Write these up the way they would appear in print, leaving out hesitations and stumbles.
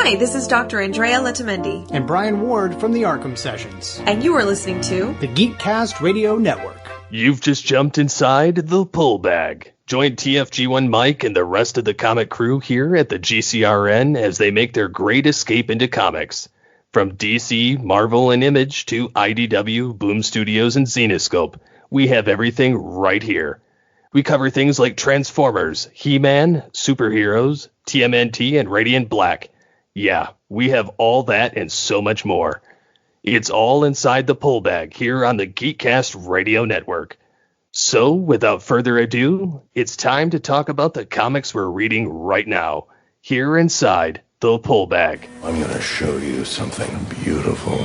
Hi, this is Dr. Andrea Letamendi. And Brian Ward from the Arkham Sessions. And you are listening to the Geekcast Radio Network. You've just jumped inside the pull bag. Join TFG1 Mike and the rest of the comic crew here at the GCRN as they make their great escape into comics. From DC, Marvel, and Image to IDW, Boom Studios, and Zenescope, we have everything right here. We cover things like Transformers, He-Man, superheroes, TMNT, and Radiant Black. Yeah, we have all that and so much more. It's all inside the pull bag here on the Geekcast Radio Network. So, without further ado, it's time to talk about the comics we're reading right now, here inside the pull bag. I'm going to show you something beautiful.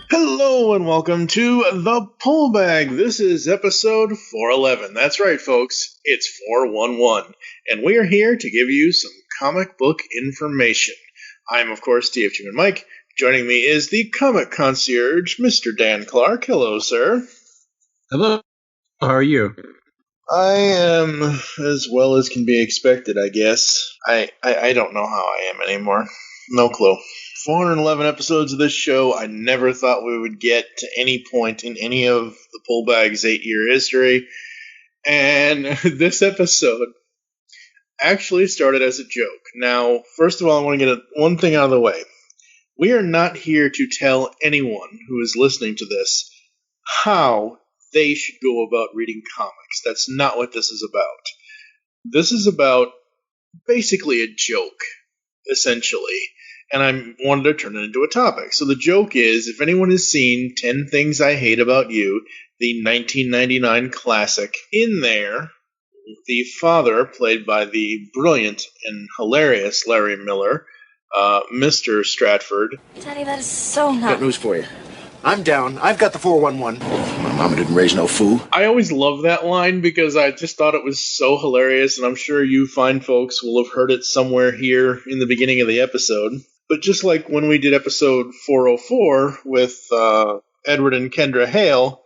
Hello and welcome to the pull bag. This is episode 411. That's right, folks. It's 411. And we are here to give you some comic book information. I'm, of course, TFG and Mike. Joining me is the Comic Concierge, Mr. Dan Clark. Hello, sir. Hello. How are you? I am as well as can be expected, I guess. I don't know how I am anymore. No clue. 411 episodes of this show. I never thought we would get to any point in any of the pull bag's 8-year history. And this episode actually started as a joke. Now, first of all, I want to get one thing out of the way. We are not here to tell anyone who is listening to this how they should go about reading comics. That's not what this is about. This is about basically a joke, essentially. And I wanted to turn it into a topic. So the joke is, if anyone has seen 10 Things I Hate About You, the 1999 classic, in there, the father, played by the brilliant and hilarious Larry Miller, Mr. Stratford. Daddy, that is so not... Got news for you. I'm down. I've got the 411. My mama didn't raise no fool. I always love that line because I just thought it was so hilarious, and I'm sure you fine folks will have heard it somewhere here in the beginning of the episode. But just like when we did episode 404 with Edward and Kendra Hale,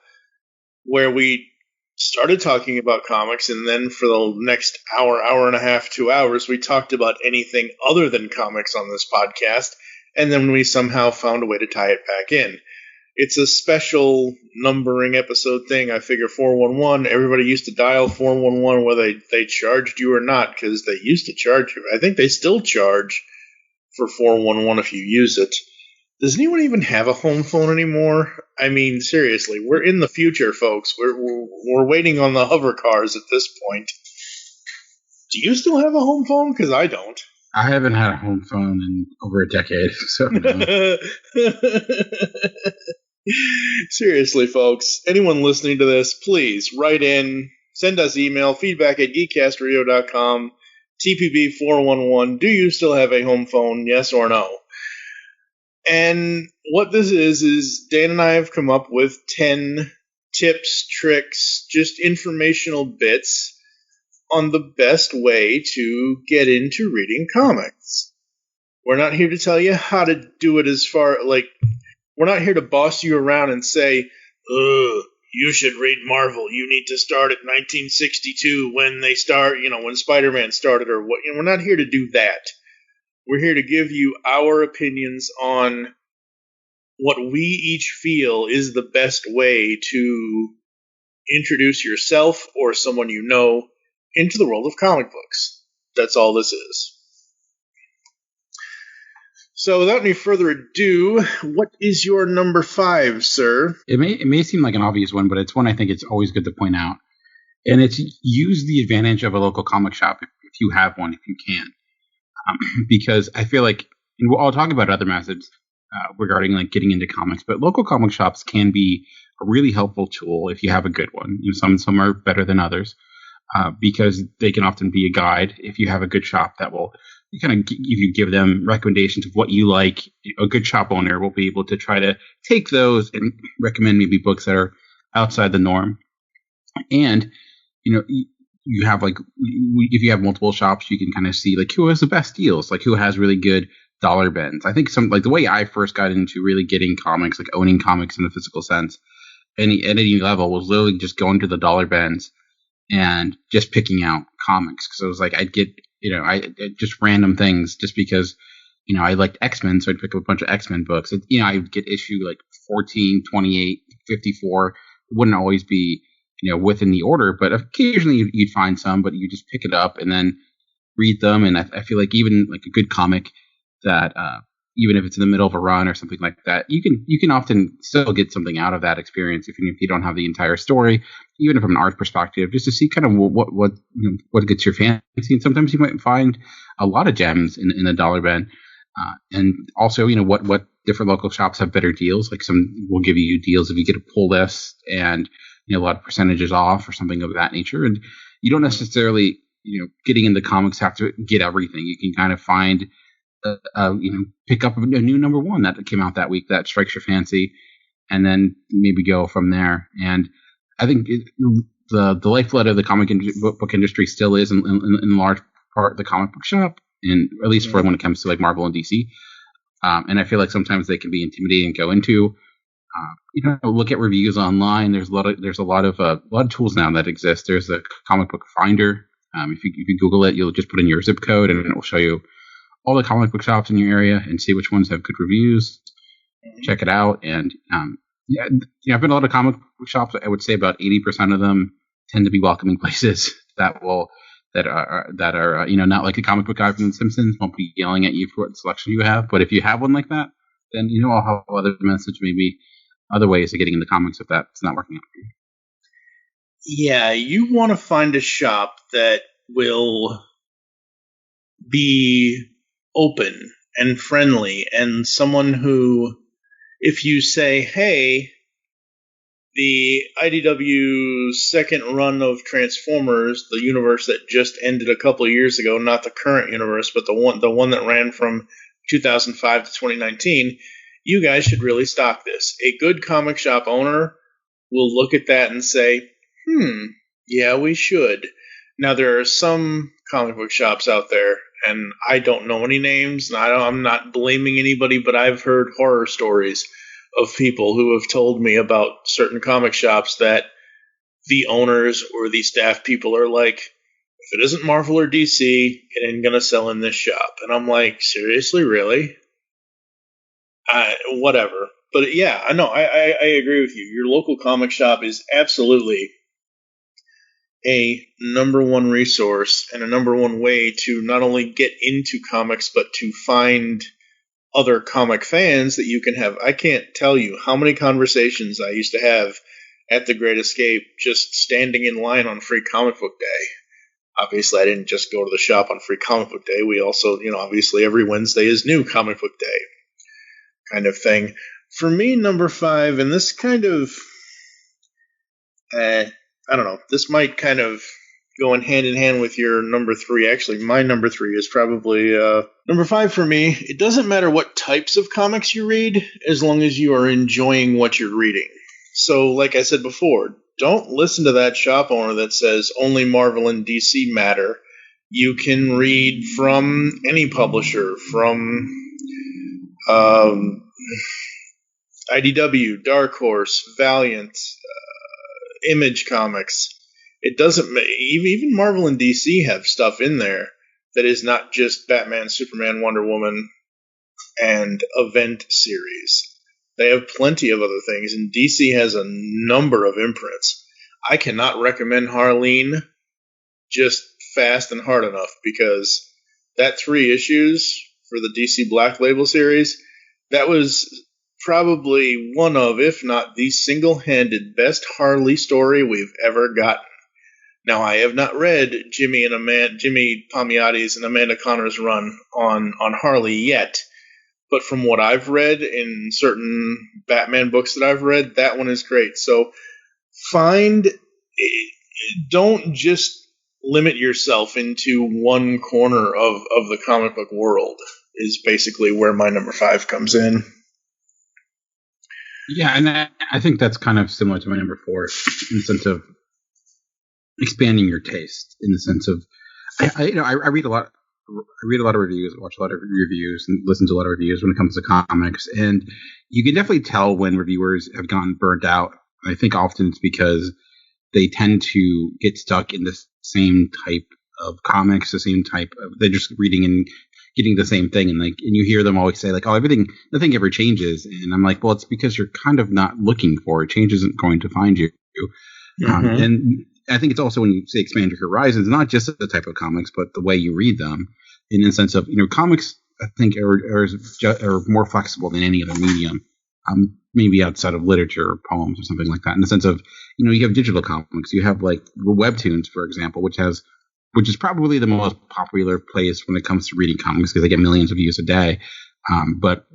where we started talking about comics, and then for the next hour and a half, 2 hours, we talked about anything other than comics on this podcast, and then we somehow found a way to tie it back in. It's a special numbering episode thing. I figure 411, everybody used to dial 411 whether they charged you or not, because they used to charge you. I think they still charge for 411 if you use it. Does anyone even have a home phone anymore? I mean, seriously, we're in the future, folks. We're waiting on the hover cars at this point. Do you still have a home phone? Because I don't. I haven't had a home phone in over a decade. So no. Seriously, folks, anyone listening to this, please write in, send us email, feedback@geekcastradio.com, TPB411. Do you still have a home phone, yes or no? And what this is Dan and I have come up with 10 tips, tricks, just informational bits on the best way to get into reading comics. We're not here to tell you how to do it we're not here to boss you around and say, you should read Marvel. You need to start at 1962 when they start, when Spider-Man started or what. We're not here to do that. We're here to give you our opinions on what we each feel is the best way to introduce yourself or someone you know into the world of comic books. That's all this is. So without any further ado, what is your number 5, sir? It may seem like an obvious one, but it's one I think it's always good to point out. And it's use the advantage of a local comic shop if you have one, if you can. Because I feel like, and I'll talk about other methods regarding like getting into comics, but local comic shops can be a really helpful tool if you have a good one. Some are better than others because they can often be a guide. If you have a good shop that will kind of, if you give them recommendations of what you like, a good shop owner will be able to try to take those and recommend maybe books that are outside the norm. And, you have if you have multiple shops, you can kind of see like who has the best deals, like who has really good dollar bins. I think the way I first got into really getting comics, like owning comics in the physical sense, at any level, was literally just going to the dollar bins and just picking out comics. Because it was like I'd get just random things just because I liked X-Men, so I'd pick up a bunch of X-Men books. I would get issue like 14, 28, 54. It wouldn't always be, within the order, but occasionally you'd find some, but you just pick it up and then read them. And I feel like even like a good comic that, even if it's in the middle of a run or something like that, you can often still get something out of that experience, even if you don't have the entire story, even from an art perspective, just to see kind of what gets your fancy. And sometimes you might find a lot of gems in the dollar bin. And also, what different local shops have better deals. Like some will give you deals if you get a pull list and, a lot of percentages off or something of that nature. And you don't necessarily, getting into comics have to get everything. You can kind of find, pick up a new number one that came out that week that strikes your fancy, and then maybe go from there. And I think the lifeblood of the comic book industry still is in large part the comic book shop, and at least for when it comes to like Marvel and DC. And I feel like sometimes they can be intimidating to go into. Look at reviews online. There's a lot of tools now that exist. There's a comic book finder. If you Google it, you'll just put in your zip code and it will show you all the comic book shops in your area and see which ones have good reviews. Check it out. And I've been to a lot of comic book shops. I would say about 80% of them tend to be welcoming places that are not like a comic book guy from The Simpsons won't be yelling at you for what selection you have. But if you have one like that, then I'll have other message, maybe other ways of getting into comics if that's not working out for you. Yeah, you want to find a shop that will be open and friendly, and someone who, if you say, hey, the IDW second run of Transformers, the universe that just ended a couple of years ago, not the current universe, but the one that ran from 2005 to 2019, you guys should really stock this. A good comic shop owner will look at that and say, yeah, we should. Now, there are some comic book shops out there, and I don't know any names, and I'm not blaming anybody, but I've heard horror stories of people who have told me about certain comic shops that the owners or the staff people are like, if it isn't Marvel or DC, it ain't going to sell in this shop. And I'm like, seriously, really? Whatever. But yeah, I know, I agree with you. Your local comic shop is absolutely a number one resource and a number one way to not only get into comics, but to find other comic fans that you can have. I can't tell you how many conversations I used to have at the Great Escape just standing in line on Free Comic Book Day. Obviously, I didn't just go to the shop on Free Comic Book Day. We also, obviously every Wednesday is New Comic Book Day kind of thing. For me, number 5, and this kind of, I don't know, this might kind of go in hand with your number 3. Actually, my number 3 is probably number 5 for me. It doesn't matter what types of comics you read, as long as you are enjoying what you're reading. So, like I said before, don't listen to that shop owner that says only Marvel and DC matter. You can read from any publisher, from IDW, Dark Horse, Valiant, Image Comics. It doesn't even Marvel and DC have stuff in there that is not just Batman, Superman, Wonder Woman, and event series. They have plenty of other things, and DC has a number of imprints. I cannot recommend Harleen just fast and hard enough, because that 3 issues for the DC Black Label series, that was probably one of, if not the single-handed best Harley story we've ever gotten. Now, I have not read Jimmy Palmiotti's and Amanda Connor's run on Harley yet, but from what I've read in certain Batman books that I've read, that one is great. So don't just limit yourself into one corner of the comic book world, is basically where my number 5 comes in. Yeah, and I think that's kind of similar to my number 4 in the sense of expanding your taste. In the sense of, I read a lot. I read a lot of reviews, watch a lot of reviews, and listen to a lot of reviews when it comes to comics. And you can definitely tell when reviewers have gotten burnt out. I think often it's because they tend to get stuck in the same type of comics, the same type of, they're just reading and getting the same thing, and you hear them always say like, oh, nothing ever changes, and I'm like, well, it's because you're kind of not looking for it. Change isn't going to find you. And I think it's also when you say expand your horizons, not just the type of comics, but the way you read them, in the sense of, comics, I think are more flexible than any other medium, maybe outside of literature or poems or something like that, in the sense of, you have digital comics, you have like webtoons, for example, which is probably the most popular place when it comes to reading comics because they get millions of views a day. But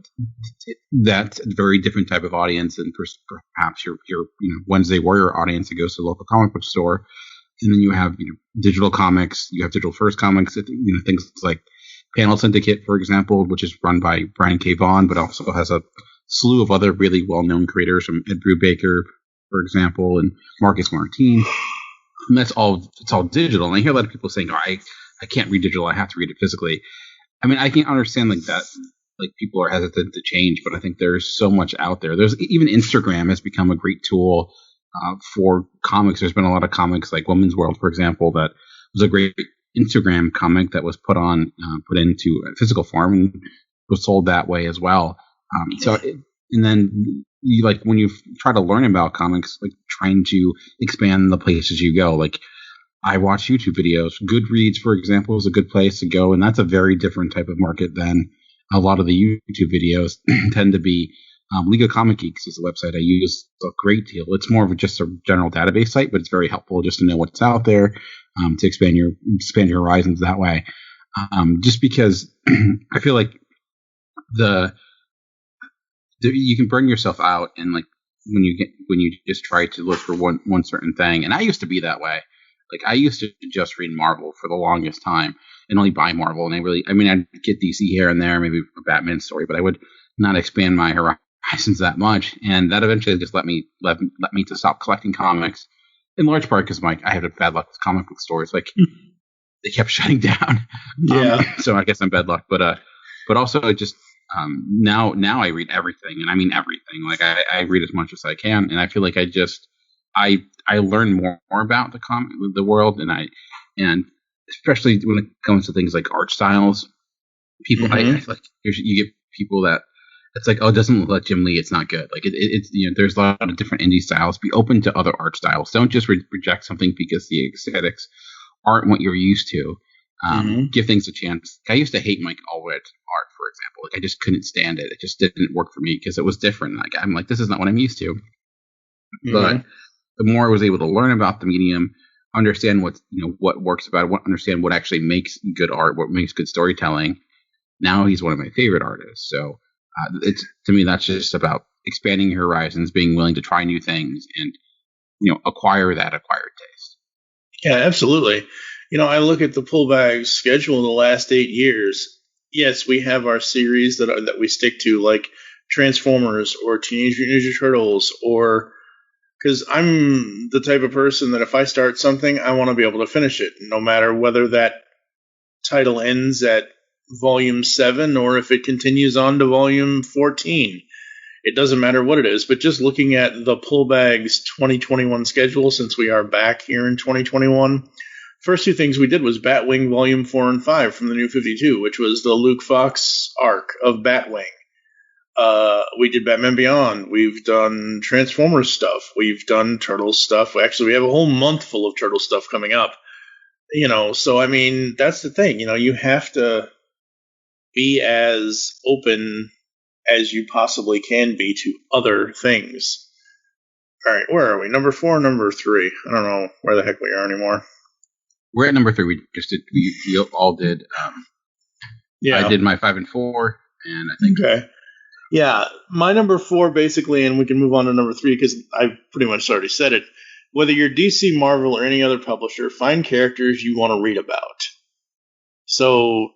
that's a very different type of audience than perhaps your Wednesday Warrior audience that goes to the local comic book store. And then you have digital comics, you have digital first comics, things like Panel Syndicate, for example, which is run by Brian K. Vaughan, but also has a slew of other really well-known creators, from Ed Brubaker, for example, and Marcus Martin. And it's all digital. And I hear a lot of people saying, oh, I can't read digital, I have to read it physically. I mean, I can understand like that. Like, people are hesitant to change, but I think there's so much out there. There's even Instagram has become a great tool for comics. There's been a lot of comics like Women's World, for example, that was a great Instagram comic that was put into a physical form and was sold that way as well. And then when you try to learn about comics, like trying to expand the places you go, like I watch YouTube videos. Goodreads, for example, is a good place to go, and that's a very different type of market than a lot of the YouTube videos tend to be. League of Comic Geeks is a website I use a great deal. It's more of just a general database site, but it's very helpful just to know what's out there, to expand your horizons that way. Just because I feel like you can burn yourself out, and like when you just try to look for one certain thing. And I used to be that way. Like, I used to just read Marvel for the longest time and only buy Marvel. And I'd get DC here and there, maybe a Batman story, but I would not expand my horizons that much. And that eventually just let me to stop collecting comics, in large part because I had a bad luck with comic book stores. Like, they kept shutting down. Yeah. So I guess I'm bad luck. But also it just, now I read everything, and I mean everything. Like, I read as much as I can, and I feel like I learn more about the world, and especially when it comes to things like art styles. People, I feel like you get people that it's like, oh, it doesn't look like Jim Lee, it's not good. Like, it's there's a lot of different indie styles. Be open to other art styles. Don't just reject something because the aesthetics aren't what you're used to. Give things a chance. I used to hate Mike Allred art, for example. Like, I just couldn't stand it. It just didn't work for me because it was different. Like, I'm like, this is not what I'm used to. But the more I was able to learn about the medium, understand what works about it, understand what actually makes good art, what makes good storytelling. Now he's one of my favorite artists. So to me, that's just about expanding your horizons, being willing to try new things, and acquire that acquired taste. Yeah, absolutely. I look at the Pullbag schedule in the last 8 years. Yes, we have our series that we stick to, like Transformers or Teenage Mutant Ninja Turtles, or because I'm the type of person that if I start something, I want to be able to finish it, no matter whether that title ends at volume 7 or if it continues on to volume 14. It doesn't matter what it is. But just looking at the Pullbag's 2021 schedule, since we are back here in 2021, first two things we did was Batwing Volume 4 and 5 from the New 52, which was the Luke Fox arc of Batwing. We did Batman Beyond. We've done Transformers stuff. We've done Turtles stuff. Actually, we have a whole month full of Turtle stuff coming up. So I mean, that's the thing. You have to be as open as you possibly can be to other things. All right, where are we? Number 4, number 3? I don't know where the heck we are anymore. We're at number 3. We just did. We all did. Yeah, I did my 5 and 4, and I think. Okay. Yeah, my number 4 basically, and we can move on to number 3 because I pretty much already said it. Whether you're DC, Marvel, or any other publisher, find characters you want to read about. So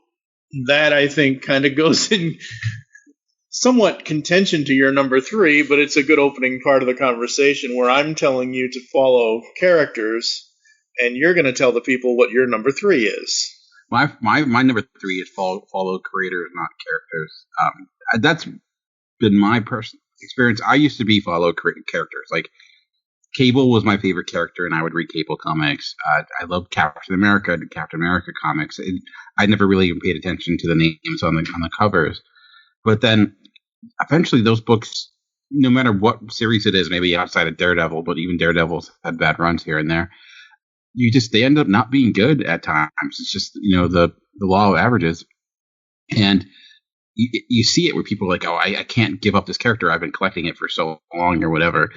that, I think, kind of goes in somewhat contention to your number 3, but it's a good opening part of the conversation where I'm telling you to follow characters, and you're going to tell the people what your number 3 is. My number 3 is follow creators, not characters. That's been my personal experience. I used to be follow characters. Like, Cable was my favorite character, and I would read Cable comics. I loved Captain America, the Captain America comics. I never really even paid attention to the names on the covers. But then eventually those books, no matter what series it is, maybe outside of Daredevil, but even Daredevil's had bad runs here and there, they end up not being good at times. It's just, the law of averages. And you see it where people are like, oh, I can't give up this character. I've been collecting it for so long or whatever.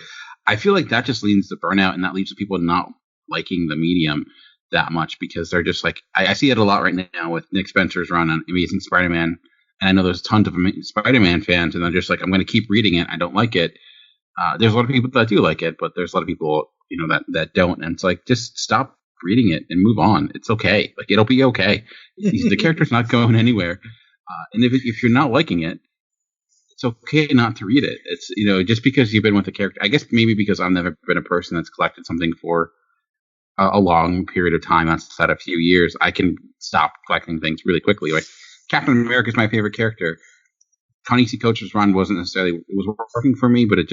I feel like that just leads to burnout, and that leads to people not liking the medium that much because they're just like, I see it a lot right now with Nick Spencer's run on Amazing Spider-Man. And I know there's tons of Spider-Man fans, and they're just like, I'm going to keep reading it. I don't like it. There's a lot of people that do like it, but there's a lot of people, that don't. And it's like, just stop reading it and move on. It's okay. Like, it'll be okay. The character's not going anywhere. And if you're not liking it, it's okay not to read it. It's, just because you've been with the character. I guess maybe because I've never been a person that's collected something for a long period of time, outside a few years, I can stop collecting things really quickly. Like, Captain America is my favorite character. Tony C. Coach's run wasn't necessarily, it was working for me, but I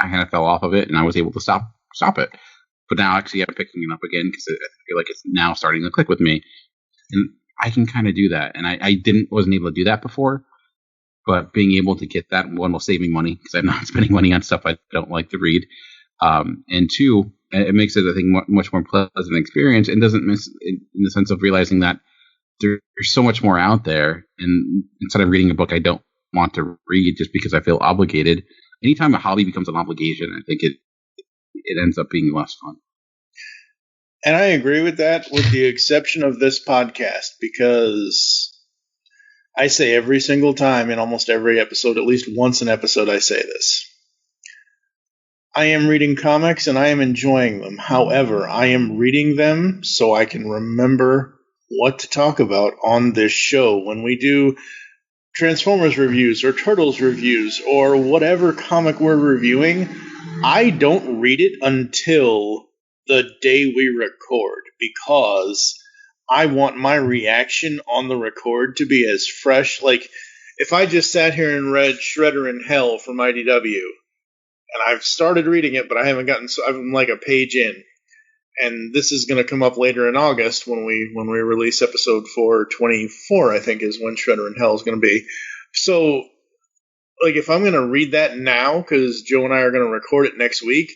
kind of fell off of it, and I was able to stop it. But now actually I'm picking it up again because I feel like it's now starting to click with me. And I can kind of do that. And I wasn't able to do that before, but being able to get that, one, will save me money because I'm not spending money on stuff I don't like to read. And two, it makes it, I think, much more pleasant experience, and doesn't miss in the sense of realizing that there's so much more out there. And instead of reading a book I don't want to read just because I feel obligated, anytime a hobby becomes an obligation, I think it ends up being less fun. And I agree with that, with the exception of this podcast, because I say every single time in almost every episode, at least once an episode, I say this. I am reading comics and I am enjoying them. However, I am reading them so I can remember what to talk about on this show when we do Transformers reviews or Turtles reviews or whatever comic we're reviewing. I don't read it until the day we record because I want my reaction on the record to be as fresh. Like, if I just sat here and read Shredder in Hell from IDW, and I've started reading it, but I haven't gotten, so I'm like a page in. And this is going to come up later in August when we release episode 424, I think is when Shredder in Hell is going to be. So, like, if I'm going to read that now, because Joe and I are going to record it next week,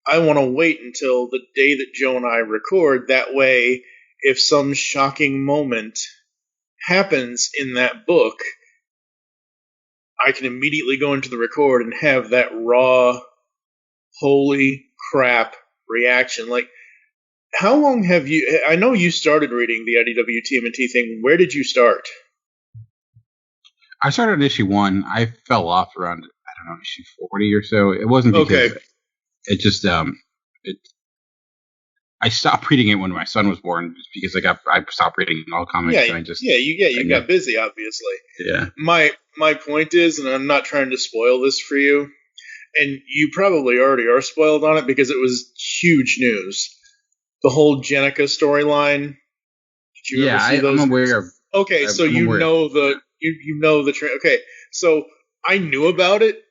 I want to wait until the day that Joe and I record. That way, if some shocking moment happens in that book, I can immediately go into the record and have that raw, holy crap reaction. Like, how long have you... I know you started reading the IDW TMNT thing. Where did you start? I started at issue 1. I fell off around, I don't know, issue 40 or so. It wasn't because... Okay. It just... I stopped reading it when my son was born just because I stopped reading all comics. Yeah, and you got busy, obviously. Yeah. My point is, and I'm not trying to spoil this for you, and you probably already are spoiled on it because it was huge news. The whole Jenica storyline. Did you ever see those? I'm aware of. Okay, so you know the okay, so I knew about it,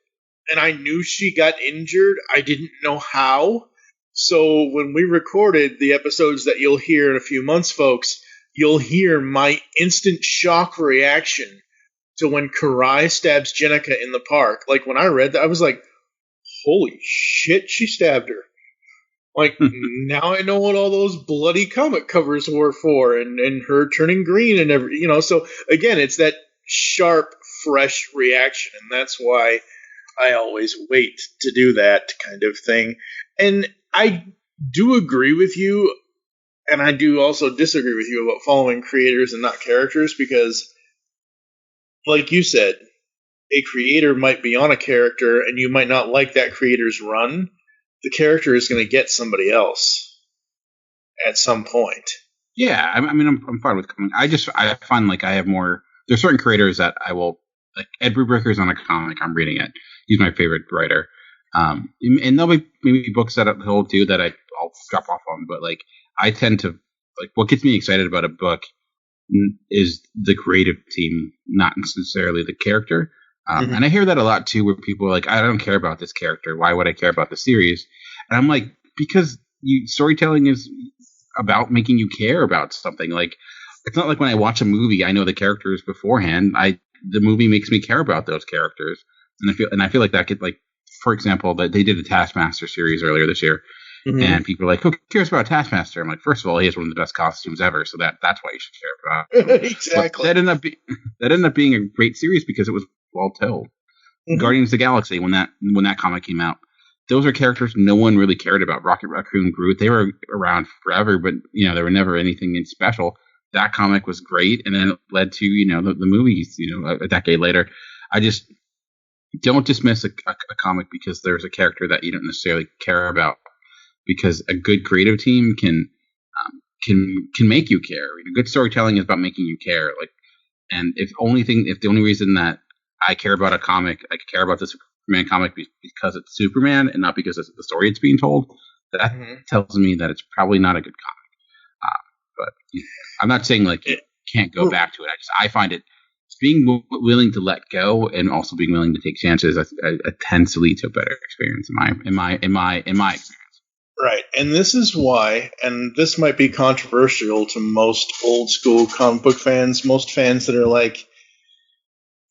and I knew she got injured. I didn't know how. So when we recorded the episodes that you'll hear in a few months, folks, you'll hear my instant shock reaction to when Karai stabs Jenica in the park. Like, when I read that, I was like, holy shit, she stabbed her. Like, now I know what all those bloody comic covers were for, and her turning green and every, so again, it's that sharp, fresh reaction, and that's why I always wait to do that kind of thing. And I do agree with you, and I do also disagree with you about following creators and not characters, because, like you said, a creator might be on a character, and you might not like that creator's run. The character is going to get somebody else at some point. Yeah, I mean, I'm fine with coming. I find like I have more. There's certain creators that I will, like Ed Brubaker's on a comic. I'm reading it. He's my favorite writer. And there'll be maybe books that he'll do that I'll drop off on. But like, I tend to like what gets me excited about a book is the creative team, not necessarily the character. And I hear that a lot too, where people are like, I don't care about this character. Why would I care about the series? And I'm like, because storytelling is about making you care about something. Like, it's not like when I watch a movie, I know the characters beforehand. The movie makes me care about those characters, and I feel like that could, like, for example, that they did a Taskmaster series earlier this year, and people are like, "Who cares about Taskmaster?" I'm like, first of all, he has one of the best costumes ever, so that's why you should care about him. Exactly. But that ended up being a great series because it was well told. Guardians of the Galaxy, when that comic came out, those are characters no one really cared about. Rocket Raccoon, Groot, they were around forever, but they were never anything special. That comic was great, and then it led to the movies. A decade later. I just don't dismiss a comic because there's a character that you don't necessarily care about, because a good creative team can make you care. Good storytelling is about making you care. And if the only reason that I care about a comic, I care about the Superman comic because it's Superman and not because of the story it's being told, that tells me that it's probably not a good comic. But I'm not saying like you can't go back to it. I find it being willing to let go and also being willing to take chances tends to lead to a better experience in my experience. Right, and this is why, and this might be controversial to most old school comic book fans, most fans that are like,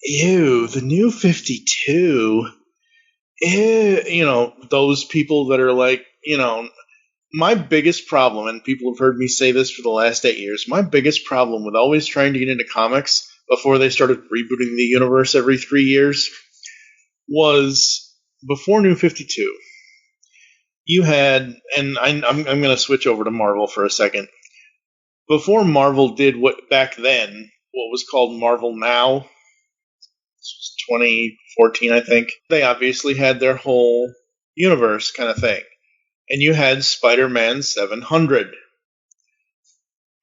ew, the new 52, ew, those people that are like, my biggest problem, and people have heard me say this for the last 8 years, my biggest problem with always trying to get into comics before they started rebooting the universe every 3 years was before New 52. You had, and I'm going to switch over to Marvel for a second. Before Marvel did what back then, what was called Marvel Now, this was 2014, I think, they obviously had their whole universe kind of thing. And you had Spider-Man 700.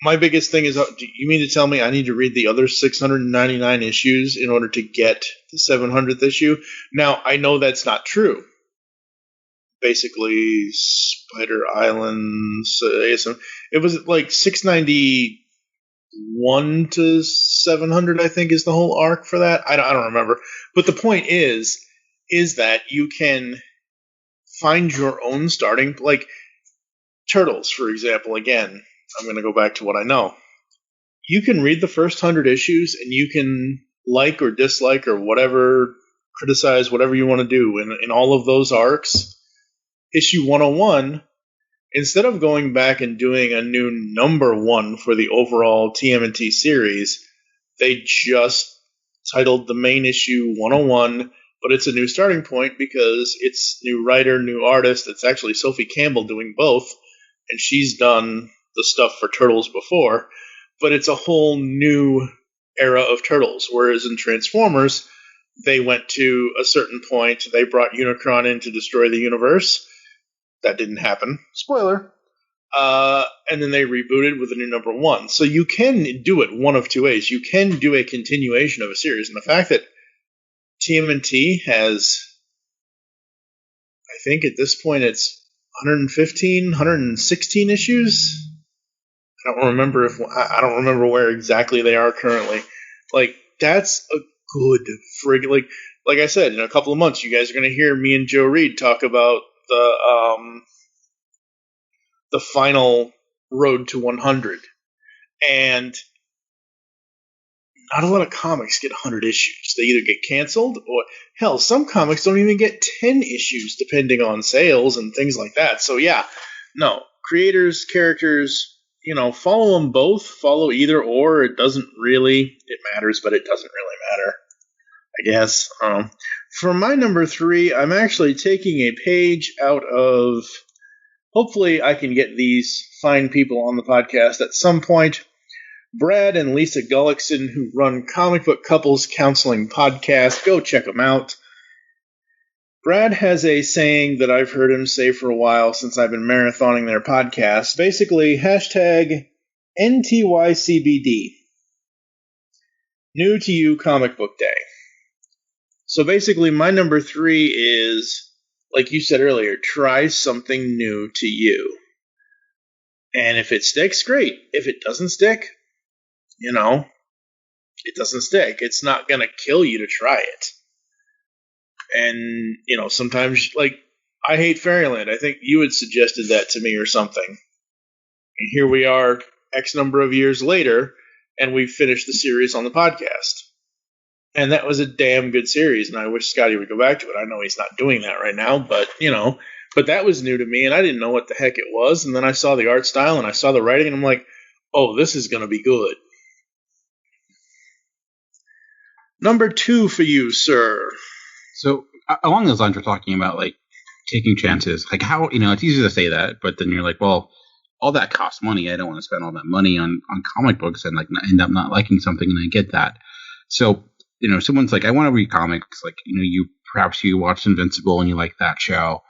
My biggest thing is, do you mean to tell me I need to read the other 699 issues in order to get the 700th issue? Now, I know that's not true. Basically, Spider Island, it was like 691 to 700, I think, is the whole arc for that. I don't remember. But the point is that you can find your own starting, like Turtles, for example. Again, I'm going to go back to what I know. You can read the first 100 issues, and you can like or dislike or whatever, criticize whatever you want to do in all of those arcs. Issue 101, instead of going back and doing a new number 1 for the overall TMNT series, they just titled the main issue 101, but it's a new starting point because it's new writer, new artist. It's actually Sophie Campbell doing both, and she's done the stuff for Turtles before, but it's a whole new era of Turtles, whereas in Transformers, they went to a certain point, they brought Unicron in to destroy the universe. That didn't happen. Spoiler. And then they rebooted with a new number 1. So you can do it one of two ways. You can do a continuation of a series. And the fact that TMNT has, I think at this point it's 115, 116 issues. I don't remember where exactly they are currently. Like, that's a good friggin', like I said, in a couple of months, you guys are going to hear me and Joe Reed talk about the final road to 100, and not a lot of comics get 100 issues. They either get canceled, or hell, some comics don't even get 10 issues, depending on sales and things like that. So yeah, no, creators, characters, follow them both, follow either or. It matters, but it doesn't really matter, I guess. For my number 3, I'm actually taking a page out of, hopefully I can get these fine people on the podcast at some point. Brad and Lisa Gullickson, who run Comic Book Couples Counseling Podcast. Go check them out. Brad has a saying that I've heard him say for a while since I've been marathoning their podcast. Basically, hashtag NTYCBD. New to you comic book day. So basically, my number 3 is, like you said earlier, try something new to you. And if it sticks, great. If it doesn't stick, it doesn't stick. It's not going to kill you to try it. And, sometimes, like, I Hate Fairyland. I think you had suggested that to me or something. And here we are, X number of years later, and we finished the series on the podcast. And that was a damn good series, and I wish Scotty would go back to it. I know he's not doing that right now, but, but that was new to me, and I didn't know what the heck it was. And then I saw the art style, and I saw the writing, and I'm like, oh, this is going to be good. Number 2 for you, sir. So along those lines, we're talking about, like, taking chances. Like, how, it's easy to say that, but then you're like, well, all that costs money. I don't want to spend all that money on comic books and, like, end up not liking something, and I get that. So, someone's like, I want to read comics. Like, you watch Invincible and you like that show.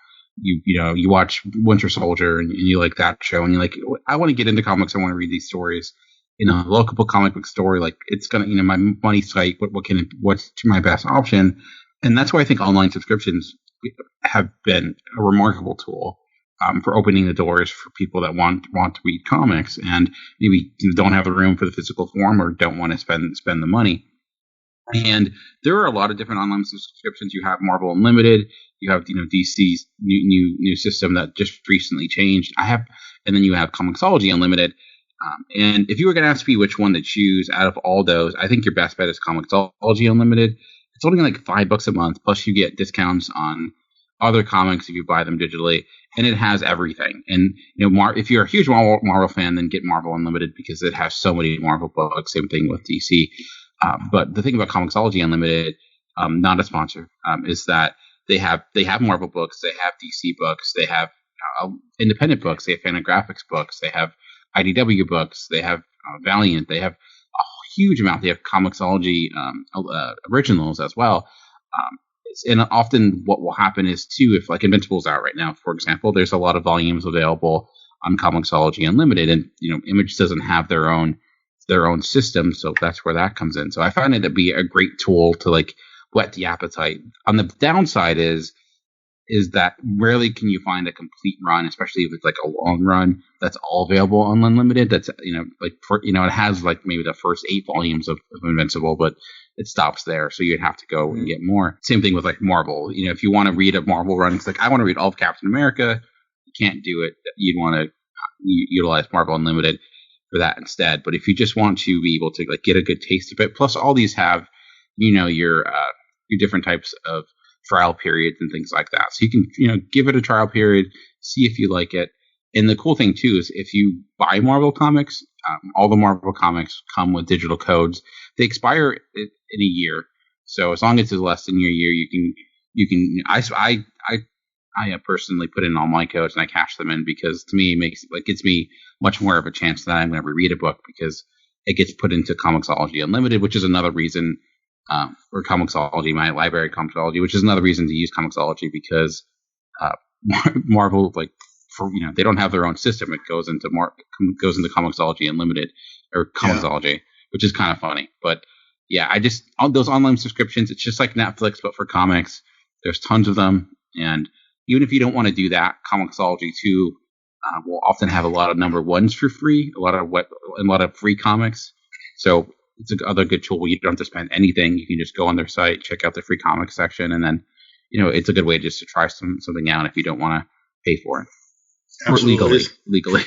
You watch Winter Soldier and you like that show, and you're like, I want to get into comics. I want to read these stories. A local comic book store, like, it's gonna, my money's tight. What's my best option? And that's why I think online subscriptions have been a remarkable tool for opening the doors for people that want to read comics and maybe don't have the room for the physical form or don't want to spend the money. And there are a lot of different online subscriptions. You have Marvel Unlimited. You have DC's new system that just recently changed. And then you have Comixology Unlimited. And if you were going to ask me which one to choose out of all those, I think your best bet is Comixology Unlimited. It's only like $5 a month. Plus, you get discounts on other comics if you buy them digitally, and it has everything. And if you're a huge Marvel fan, then get Marvel Unlimited because it has so many Marvel books. Same thing with DC. But the thing about Comixology Unlimited, not a sponsor, is that they have Marvel books, they have DC books, they have independent books, they have Fantagraphics books, they have IDW books, they have Valiant, they have a huge amount. They have Comixology originals as well. And often what will happen is, too, if like Invincible's out right now, for example, there's a lot of volumes available on Comixology Unlimited, and Image doesn't have their own system, so that's where that comes in. So I find it to be a great tool to like whet the appetite. On the downside is that rarely can you find a complete run, especially if it's like a long run that's all available on Unlimited. That's it has like maybe the first 8 volumes of Invincible, but it stops there. So you'd have to go and get more. Same thing with like Marvel. If you want to read a Marvel run, it's like I want to read all of Captain America. You can't do it. You'd want to utilize Marvel Unlimited for that instead. But if you just want to be able to like get a good taste of it, plus all these have your different types of trial periods and things like that, so you can give it a trial period, see if you like it. And the cool thing too is if you buy Marvel comics, all the Marvel comics come with digital codes. They expire in a year, so as long as it's less than your year, you can. I personally put in all my codes and I cash them in because to me it gives me much more of a chance that I'm going to reread a book because it gets put into Comixology Unlimited, which is another reason, or Comixology, my library Comixology, which is another reason to use Comixology because Marvel, like, they don't have their own system. It goes into Comixology Unlimited or Comixology, which is kind of funny. But yeah, on those online subscriptions, it's just like Netflix but for comics. There's tons of them, and even if you don't want to do that, Comixology too will often have a lot of number ones for free, a lot of free comics. So it's another good tool where you don't have to spend anything. You can just go on their site, check out the free comics section, and then it's a good way just to try something out if you don't want to pay for it. Absolutely. Or legally.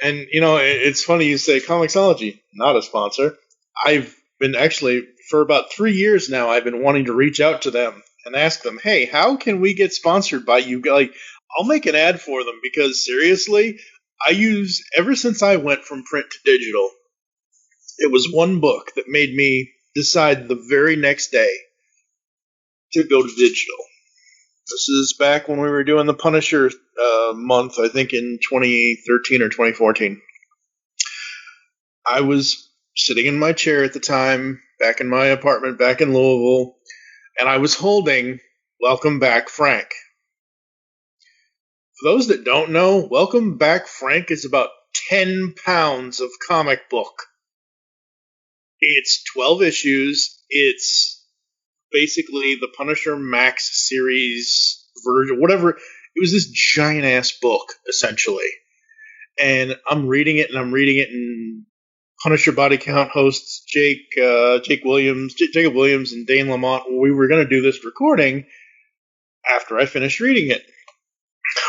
And it's funny you say Comixology, not a sponsor. I've been actually for about 3 years now. I've been wanting to reach out to them and ask them, hey, how can we get sponsored by you? Like, I'll make an ad for them because seriously, ever since I went from print to digital, it was one book that made me decide the very next day to go to digital. This is back when we were doing the Punisher month, I think in 2013 or 2014. I was sitting in my chair at the time, back in my apartment back in Louisville, and I was holding Welcome Back Frank. For those that don't know, Welcome Back Frank is about 10 pounds of comic book. It's 12 issues. It's basically the Punisher Max series version, whatever. It was this giant-ass book, essentially. And I'm reading it, and Punisher Body Count hosts Jacob Williams, and Dane Lamont, we were going to do this recording, after I finished reading it.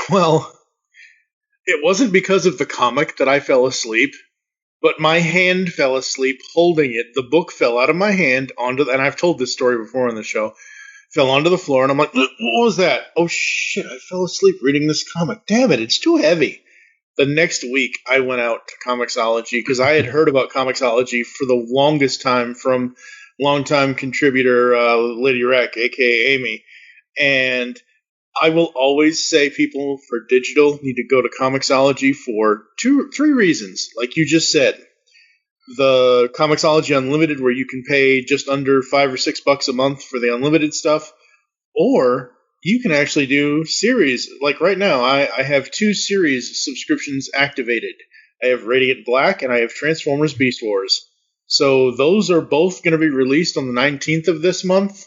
Well, it wasn't because of the comic that I fell asleep, but my hand fell asleep holding it. The book fell out of my hand and I've told this story before on the show, fell onto the floor, and I'm like, what was that? Oh shit, I fell asleep reading this comic. Damn it, it's too heavy. The next week, I went out to Comixology because I had heard about Comixology for the longest time from longtime contributor Lady Rec, a.k.a. Amy. And I will always say people for digital need to go to Comixology for three reasons. Like you just said, the Comixology Unlimited, where you can pay just under $5 or $6 a month for the unlimited stuff, or you can actually do series. Like right now, I have 2 series subscriptions activated. I have Radiant Black and I have Transformers Beast Wars. So those are both going to be released on the 19th of this month.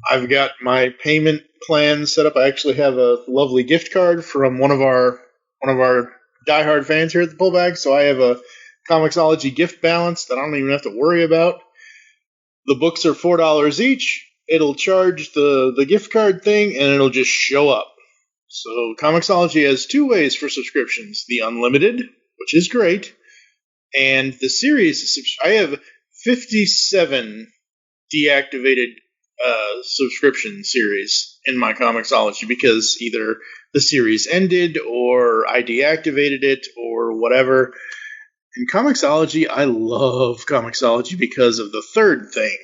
I've got my payment plan set up. I actually have a lovely gift card from one of our diehard fans here at the Pullbag, so I have a Comixology gift balance that I don't even have to worry about. The books are $4 each. It'll charge the gift card thing, and it'll just show up. So Comixology has 2 ways for subscriptions: the unlimited, which is great, and the series. I have 57 deactivated subscription series in my Comixology because either the series ended or I deactivated it or whatever. In Comixology, I love Comixology because of the third thing: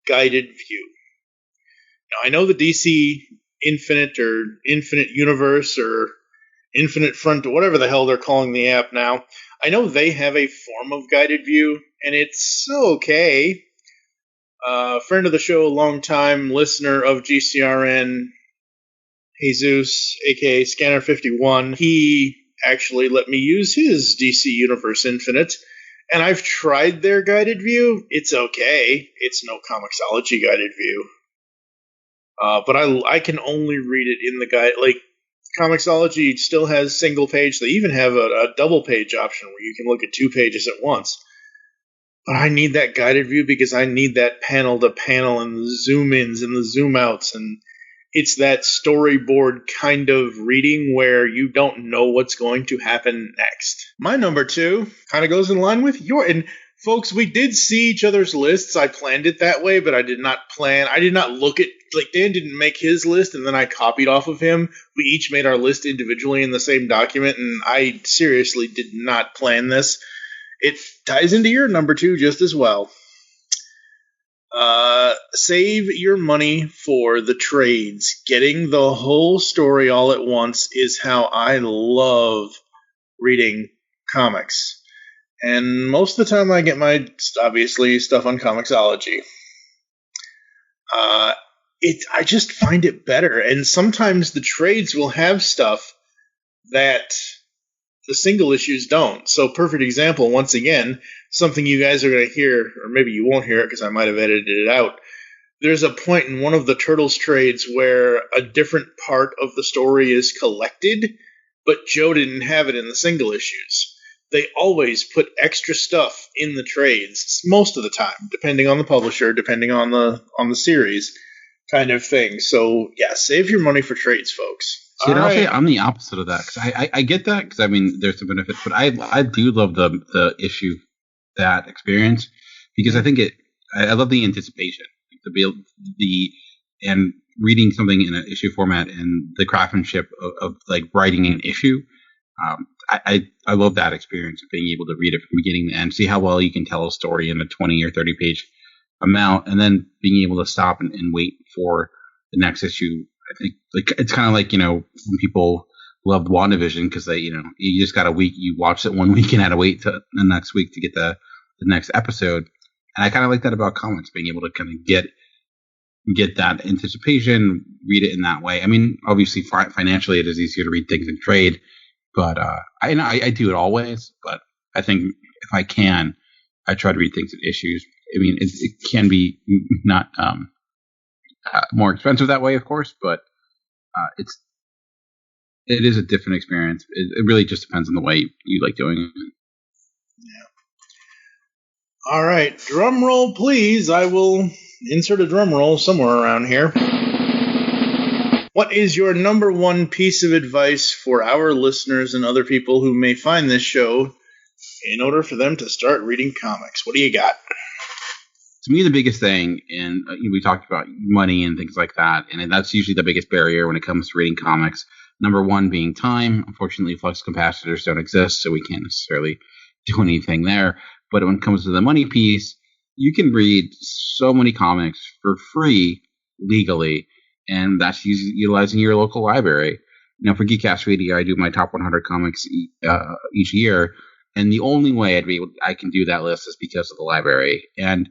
guided view. Now, I know the DC Infinite or Infinite Universe or Infinite Front, whatever the hell they're calling the app now, I know they have a form of guided view, and it's okay. Friend of the show, long-time listener of GCRN, Jesus, aka Scanner51, he actually let me use his DC Universe Infinite, and I've tried their guided view. It's okay. It's no Comixology guided view. But I can only read it in the guide. Like, Comixology still has single page. They even have a double page option where you can look at 2 pages at once. But I need that guided view because I need that panel to panel and the zoom ins and the zoom outs, and it's that storyboard kind of reading where you don't know what's going to happen next. My number 2 kind of goes in line with your. And folks, we did see each other's lists. I planned it that way, but I did not look at, like, Dan didn't make his list and then I copied off of him. We each made our list individually in the same document, and I seriously did not plan this. It ties into your number 2 just as well. Save your money for the trades. Getting the whole story all at once is how I love reading comics. And most of the time I get my, obviously, stuff on Comixology. I just find it better. And sometimes the trades will have stuff that the single issues don't. So, perfect example, once again, something you guys are going to hear, or maybe you won't hear it because I might have edited it out. There's a point in one of the Turtles trades where a different part of the story is collected, but Joe didn't have it in the single issues. They always put extra stuff in the trades, most of the time, depending on the publisher, depending on the series, kind of thing. So, yeah, save your money for trades, folks. See, I'll say I'm the opposite of that, because I get that, because I mean there's some benefits, but I do love the issue, that experience, because I think I love the anticipation, and reading something in an issue format and the craftsmanship of like writing an issue. I love that experience of being able to read it from beginning to end, see how well you can tell a story in a 20 or 30 page amount, and then being able to stop and wait for the next issue. I think, like, it's kind of like, when people loved WandaVision because they, you just got a week, you watched it 1 week and had to wait to the next week to get the next episode. And I kind of like that about comics, being able to kind of get that anticipation, read it in that way. I mean, obviously financially it is easier to read things in trade, but I do it always. But I think if I can, I try to read things in issues. I mean, it can be not more expensive that way, of course, but it is a different experience. It really just depends on the way you like doing it. Yeah. All right, drum roll, please. I will insert a drum roll somewhere around here. What is your number one piece of advice for our listeners and other people who may find this show in order for them to start reading comics? What do you got? To me, the biggest thing, and we talked about money and things like that, and that's usually the biggest barrier when it comes to reading comics. Number one being time. Unfortunately, flux capacitors don't exist, so we can't necessarily do anything there. But when it comes to the money piece, you can read so many comics for free legally, and that's utilizing your local library. Now, for Geekcast Radio, I do my top 100 comics each year, and the only way I can do that list is because of the library. And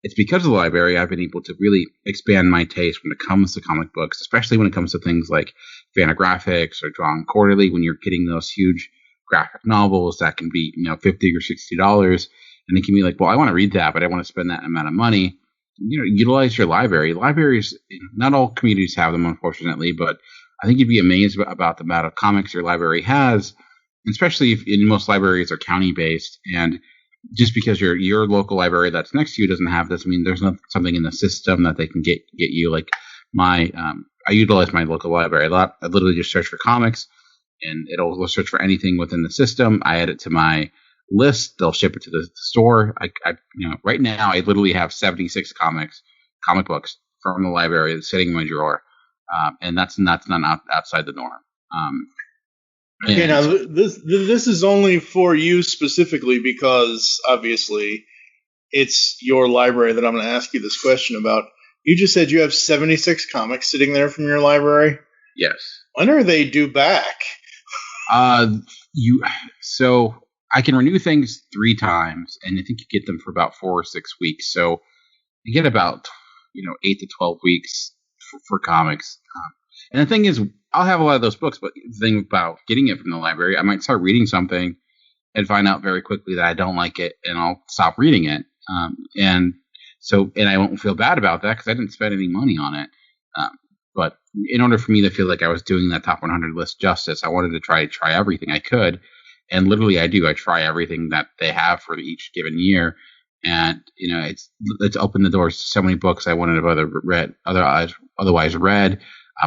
it's because of the library I've been able to really expand my taste when it comes to comic books, especially when it comes to things like Fantagraphics or Drawn Quarterly, when you're getting those huge graphic novels that can be, $50 or $60, and it can be like, well, I want to read that, but I want to spend that amount of money. Utilize your library. Libraries, not all communities have them, unfortunately, but I think you'd be amazed about the amount of comics your library has, especially if most libraries are county-based, and just because your local library that's next to you doesn't have this, I mean, there's not something in the system that they can get you. Like I utilize my local library a lot. I literally just search for comics, and it'll search for anything within the system. I add it to my list. They'll ship it to the store. Right now I literally have 76 comic books from the library that's sitting in my drawer, and that's not outside the norm. Okay, now this is only for you specifically because obviously it's your library that I'm going to ask you this question about. You just said you have 76 comics sitting there from your library? Yes. When are they due back? So I can renew things 3 times, and I think you get them for about 4 or 6 weeks. So you get about 8 to 12 weeks for comics. And the thing is, I'll have a lot of those books, but the thing about getting it from the library, I might start reading something and find out very quickly that I don't like it, and I'll stop reading it. And I won't feel bad about that because I didn't spend any money on it. But in order for me to feel like I was doing that top 100 list justice, I wanted to try everything I could. And literally I do. I try everything that they have for each given year. And, it's opened the doors to so many books I wouldn't have otherwise read.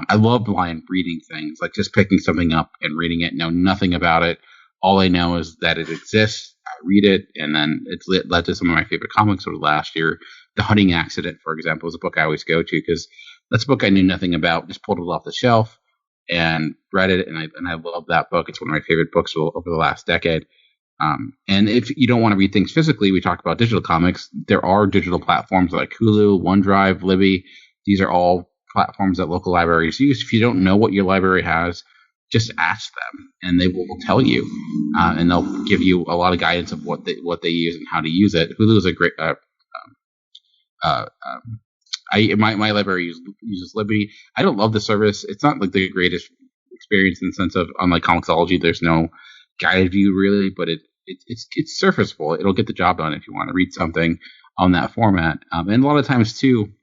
I love blind reading things, like just picking something up and reading it, know nothing about it. All I know is that it exists. I read it, and then it's led to some of my favorite comics over the last year. The Hunting Accident, for example, is a book I always go to because that's a book I knew nothing about. Just pulled it off the shelf and read it, and I love that book. It's one of my favorite books over the last decade. And if you don't want to read things physically, we talked about digital comics. There are digital platforms like Hulu, OneDrive, Libby. These are all platforms that local libraries use. If you don't know what your library has, just ask them, and they will tell you, and they'll give you a lot of guidance of what they use and how to use it. Hulu is a great. My library uses Libby. I don't love the service. It's not like the greatest experience in the sense of, unlike Comixology, there's no guided view really, but it's surfaceable. It'll get the job done if you want to read something on that format. And a lot of times too,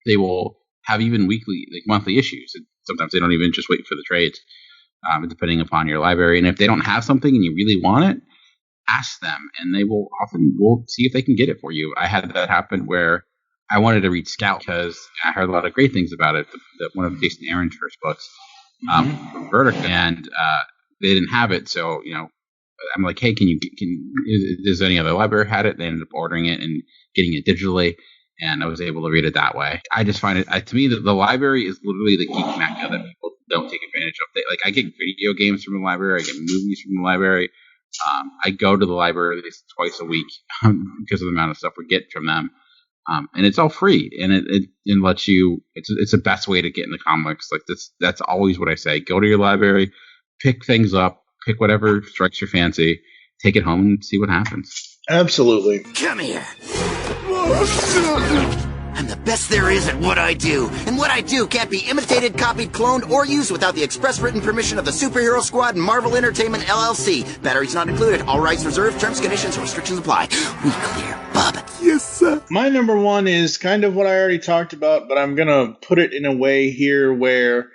they will have even weekly, like monthly issues. And sometimes they don't even just wait for the trades, depending upon your library. And if they don't have something and you really want it, ask them, and they will see if they can get it for you. I had that happen where I wanted to read Scout because I heard a lot of great things about it. One of Jason Aaron's first books, from Vertigo, and they didn't have it. So I'm like, hey, does any other library had it? They ended up ordering it and getting it digitally. And I was able to read it that way. I just find it, to me, the library is literally the geek mecca that people don't take advantage of. I get video games from the library. I get movies from the library. I go to the library at least twice a week because of the amount of stuff we get from them. And it's all free. And it lets you, it's the best way to get into comics. Like that's always what I say. Go to your library, pick things up, pick whatever strikes your fancy, take it home and see what happens. Absolutely. Come here. I'm the best there is at what I do, and what I do can't be imitated, copied, cloned, or used without the express written permission of the Superhero Squad and Marvel Entertainment, LLC. Batteries not included. All rights reserved. Terms, conditions, and restrictions apply. We clear, Bob. Yes, sir. My number one is kind of what I already talked about, but I'm going to put it in a way here where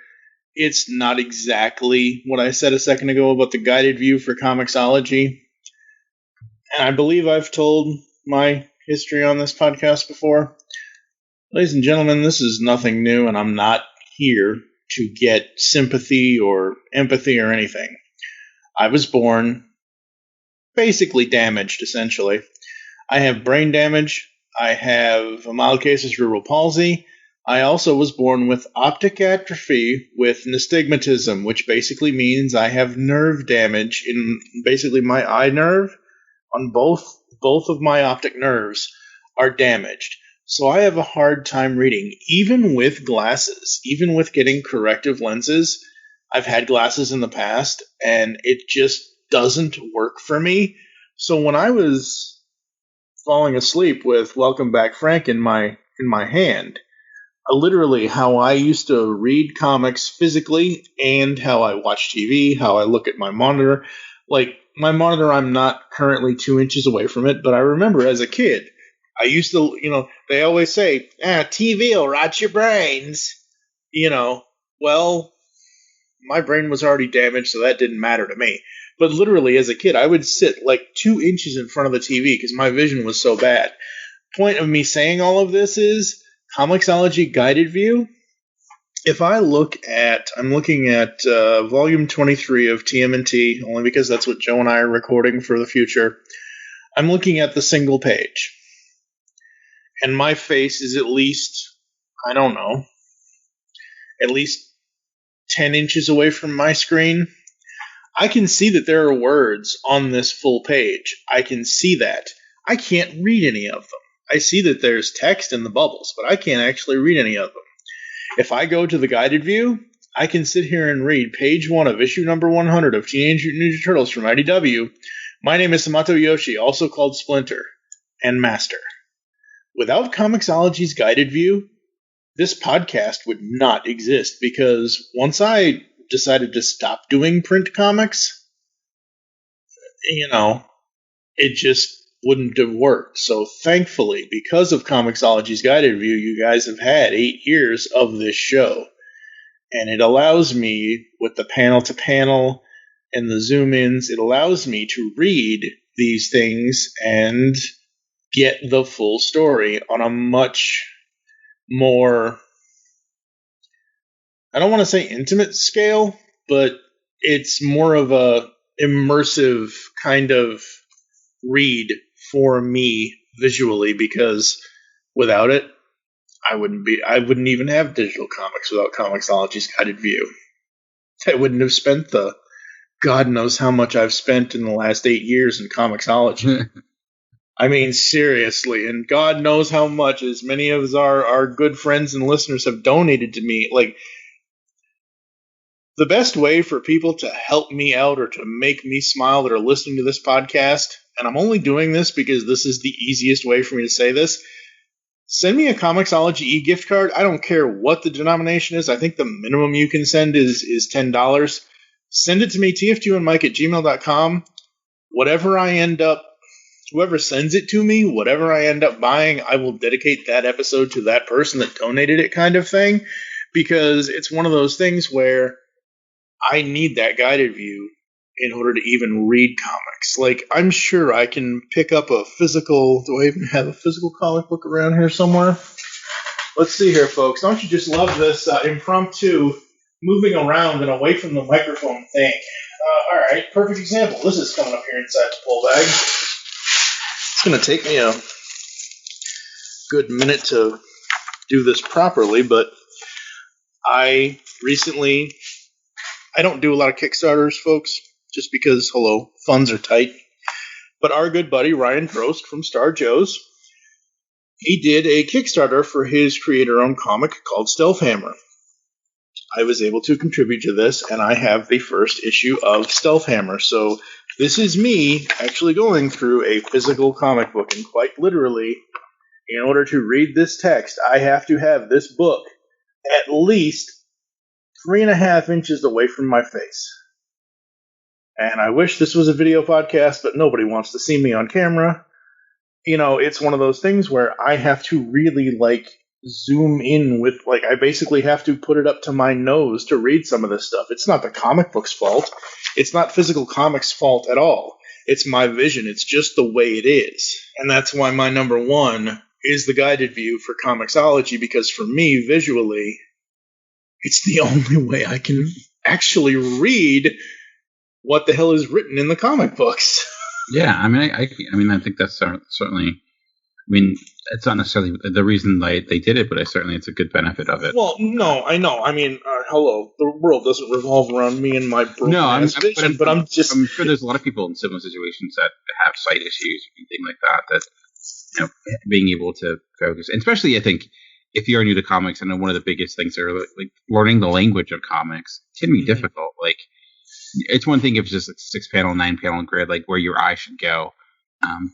it's not exactly what I said a second ago about the guided view for Comixology. And I believe I've told my history on this podcast before. Ladies and gentlemen, this is nothing new, and I'm not here to get sympathy or empathy or anything. I was born basically damaged, essentially. I have brain damage. I have a mild case of cerebral palsy. I also was born with optic atrophy with nystagmatism, which basically means I have nerve damage in basically my eye nerve. On both of my optic nerves are damaged. So I have a hard time reading, even with glasses, even with getting corrective lenses. I've had glasses in the past, and it just doesn't work for me. So when I was falling asleep with Welcome Back Frank in my hand, literally how I used to read comics physically and how I watch TV, how I look at my monitor. Like, my monitor, I'm not currently 2 inches away from it, but I remember as a kid, I used to, they always say, TV will rot your brains. Well, my brain was already damaged, so that didn't matter to me. But literally, as a kid, I would sit like 2 inches in front of the TV because my vision was so bad. Point of me saying all of this is Comixology Guided View. If I I'm looking at volume 23 of TMNT, only because that's what Joe and I are recording for the future. I'm looking at the single page. And my face is at least, at least 10 inches away from my screen. I can see that there are words on this full page. I can see that. I can't read any of them. I see that there's text in the bubbles, but I can't actually read any of them. If I go to the guided view, I can sit here and read page 1 of issue number 100 of Teenage Mutant Ninja Turtles from IDW. My name is Samato Yoshi, also called Splinter, and Master. Without Comixology's guided view, this podcast would not exist, because once I decided to stop doing print comics, it just wouldn't have worked. So thankfully, because of Comixology's guided view, you guys have had 8 years of this show. And it allows me, with the panel-to-panel and the zoom-ins, it allows me to read these things and get the full story on a much more, I don't want to say intimate scale, but it's more of a immersive kind of read for me visually, because without it, I wouldn't even have digital comics without Comixology's guided view. I wouldn't have spent the God knows how much I've spent in the last 8 years in Comixology. I mean, seriously, and God knows how much, as many of our good friends and listeners have donated to me. Like, the best way for people to help me out or to make me smile that are listening to this podcast, and I'm only doing this because this is the easiest way for me to say this, send me a Comixology e-gift card. I don't care what the denomination is. I think the minimum you can send is $10. Send it to me, tft1mike@gmail.com. Whoever sends it to me, whatever I end up buying, I will dedicate that episode to that person that donated it, kind of thing, because it's one of those things where I need that guided view in order to even read comics. Like, I'm sure I can pick up a physical... Do I even have a physical comic book around here somewhere? Let's see here, folks. Don't you just love this impromptu moving around and away from the microphone thing? All right, perfect example. This is coming up here inside the pull bag. It's going to take me a good minute to do this properly, but I don't do a lot of Kickstarters, folks, just because, funds are tight. But our good buddy Ryan Trost from Star Joe's, he did a Kickstarter for his creator-owned comic called Stealth Hammer. I was able to contribute to this, and I have the first issue of Stealth Hammer. So this is me actually going through a physical comic book, and quite literally, in order to read this text, I have to have this book at least 3.5 inches away from my face. And I wish this was a video podcast, but nobody wants to see me on camera. It's one of those things where I have to really, zoom in with, I basically have to put it up to my nose to read some of this stuff. It's not the comic book's fault. It's not physical comics' fault at all. It's my vision. It's just the way it is. And that's why my number one is the guided view for Comixology, because for me, visually, it's the only way I can actually read what the hell is written in the comic books. Yeah, I mean, I think that's certainly. I mean, it's not necessarily the reason they did it, but it's a good benefit of it. Well, no, I know. I mean, hello, the world doesn't revolve around me and my broken vision, but I'm sure there's a lot of people in similar situations that have sight issues or anything like that being able to focus, and especially I think if you're new to comics, I know one of the biggest things are like learning the language of comics can be difficult. Like, it's one thing if it's just a 6-panel, 9-panel grid, like where your eye should go,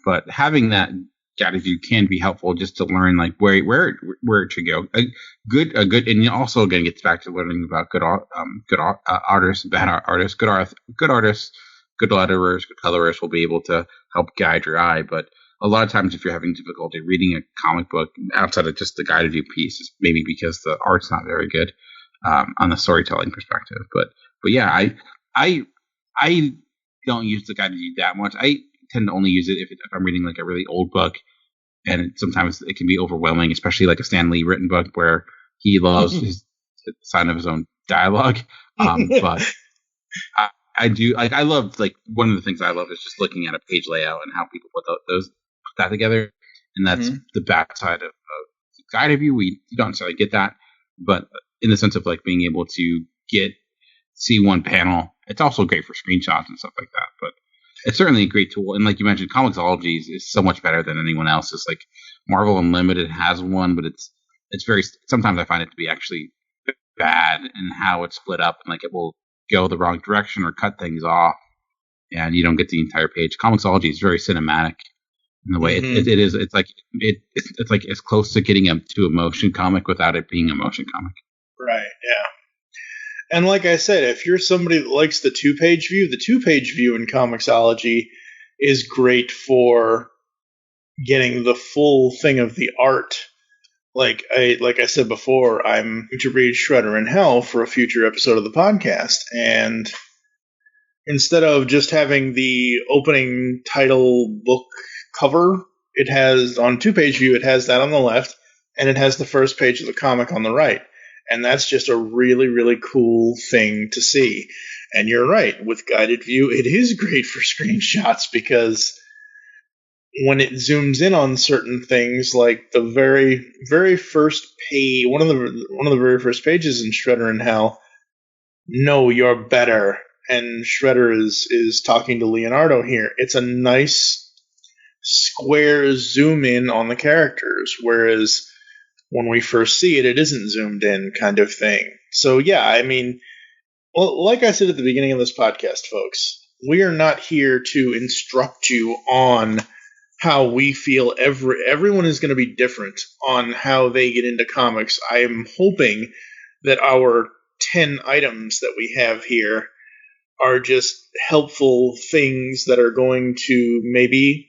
but having that guided view can be helpful just to learn like where it should go. A good, and also again gets back to learning about good artists, bad artists, good artists, good letterers, good colorists will be able to help guide your eye. But a lot of times, if you're having difficulty reading a comic book outside of just the guided view piece, it's maybe because the art's not very good on the storytelling perspective. But yeah, I don't use the guided view that much. I tend to only use it if I'm reading like a really old book, and sometimes it can be overwhelming, especially like a Stan Lee written book where he loves his sign of his own dialogue. But I do like, I love, like, one of the things I love is just looking at a page layout and how people put that together, and that's the bad side of the guided view. You don't necessarily get that, but in the sense of like being able to see one panel, it's also great for screenshots and stuff like that. But it's certainly a great tool. And like you mentioned, Comixology is so much better than anyone else's. Like Marvel Unlimited has one, but it's very, sometimes I find it to be actually bad in how it's split up, and like it will go the wrong direction or cut things off, and you don't get the entire page. Comixology is very cinematic in the way it is. It's like it's like as close to getting to a motion comic without it being a motion comic. Right. Yeah. And like I said, if you're somebody that likes the 2-page view, the 2-page view in Comixology is great for getting the full thing of the art. Like I said before, I'm going to read Shredder in Hell for a future episode of the podcast, and instead of just having the opening title book cover, it has, on 2-page view, it has that on the left, and it has the first page of the comic on the right. And that's just a really, really cool thing to see. And you're right, with guided view, it is great for screenshots, because when it zooms in on certain things, like the very, very first page, one of the very first pages in Shredder in Hell, "No, you're better," and Shredder is talking to Leonardo here. It's a nice square zoom in on the characters, whereas when we first see it, it isn't zoomed in, kind of thing. So yeah, I mean, well, like I said at the beginning of this podcast, folks, we are not here to instruct you on how we feel. Everyone is going to be different on how they get into comics. I am hoping that our 10 items that we have here are just helpful things that are going to maybe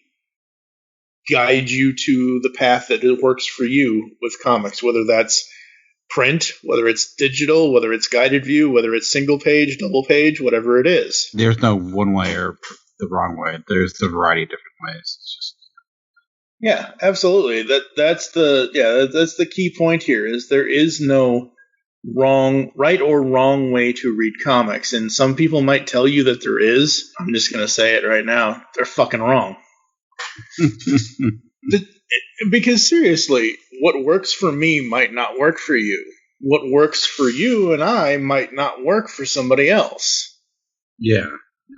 guide you to the path that it works for you with comics, whether that's print, whether it's digital, whether it's guided view, whether it's single page, double page, whatever it is. There's no one way or the wrong way. There's a variety of different ways. It's just, yeah, absolutely. That's the key point here, is there is no right or wrong way to read comics. And some people might tell you that there is. I'm just going to say it right now. They're fucking wrong. Because seriously, what works for me might not work for you. What works for you and I might not work for somebody else. Yeah.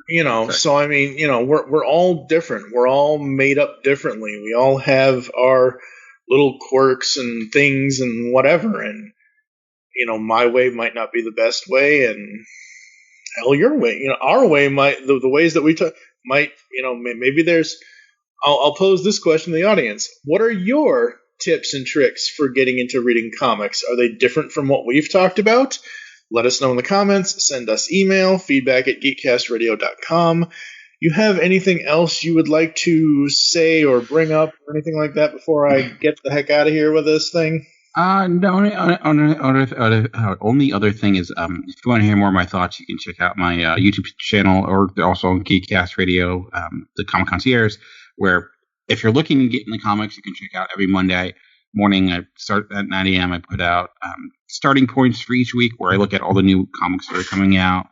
Exactly. So I mean, we're all different. We're all made up differently. We all have our little quirks and things and whatever. And my way might not be the best way, and hell, your way. Our way might, the ways that we might. Maybe there's. I'll pose this question to the audience. What are your tips and tricks for getting into reading comics? Are they different from what we've talked about? Let us know in the comments. Send us email, feedback@geekcastradio.com. You have anything else you would like to say or bring up or anything like that before I get the heck out of here with this thing? The only other thing is, if you want to hear more of my thoughts, you can check out my YouTube channel, or also on Geekcast Radio, the Comic Concierge, where if you're looking to get in the comics, you can check out every Monday morning. I start at 9 a.m. I put out starting points for each week where I look at all the new comics that are coming out.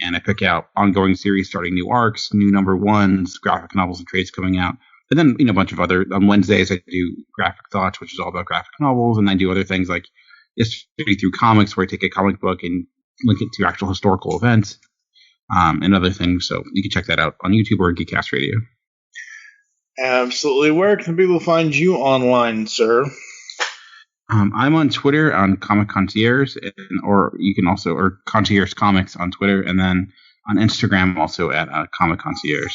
And I pick out ongoing series, starting new arcs, new number ones, graphic novels and trades coming out. And then, a bunch of other, on Wednesdays, I do Graphic Thoughts, which is all about graphic novels. And I do other things like History Through Comics, where I take a comic book and link it to actual historical events and other things. So you can check that out on YouTube or Geekcast Radio. Absolutely. Where can people find you online, sir? I'm on Twitter on Comic Concierge, or you can also, or Concierge Comics on Twitter, and then on Instagram also at Comic Concierge.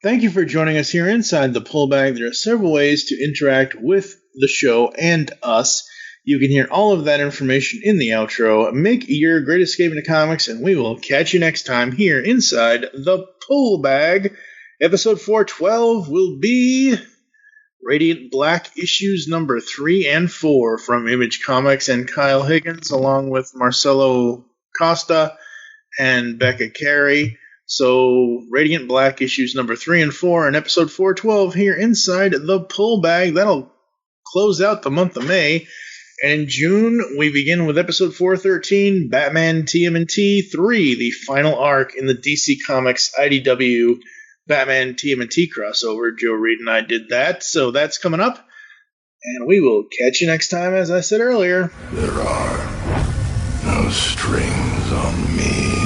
Thank you for joining us here inside the Pullbag. There are several ways to interact with the show and us. You can hear all of that information in the outro. Make your great escape into comics, and we will catch you next time here inside the Pullbag. Episode 412 will be Radiant Black issues number 3 and 4 from Image Comics and Kyle Higgins, along with Marcelo Costa and Becca Carey. So, Radiant Black issues number 3 and 4 and episode 412 here inside the Pullbag. That'll close out the month of May. And in June, we begin with episode 413, Batman TMNT 3, the final arc in the DC Comics IDW Batman TMNT crossover. Joe Reed and I did that, so that's coming up. And we will catch you next time, as I said earlier. There are no strings on me.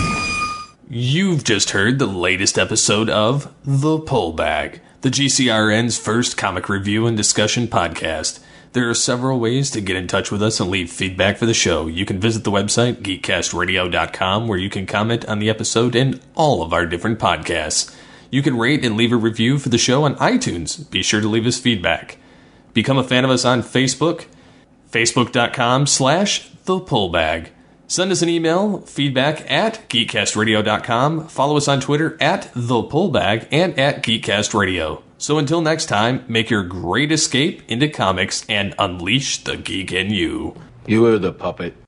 You've just heard the latest episode of The Pullbag, the GCRN's first comic review and discussion podcast. There are several ways to get in touch with us and leave feedback for the show. You can visit the website, geekcastradio.com, where you can comment on the episode and all of our different podcasts. You can rate and leave a review for the show on iTunes. Be sure to leave us feedback. Become a fan of us on Facebook, facebook.com/thepullbag. Send us an email, feedback at geekcastradio.com. Follow us on Twitter at thepullbag and at geekcastradio. So until next time, make your great escape into comics and unleash the geek in you. You were the puppet.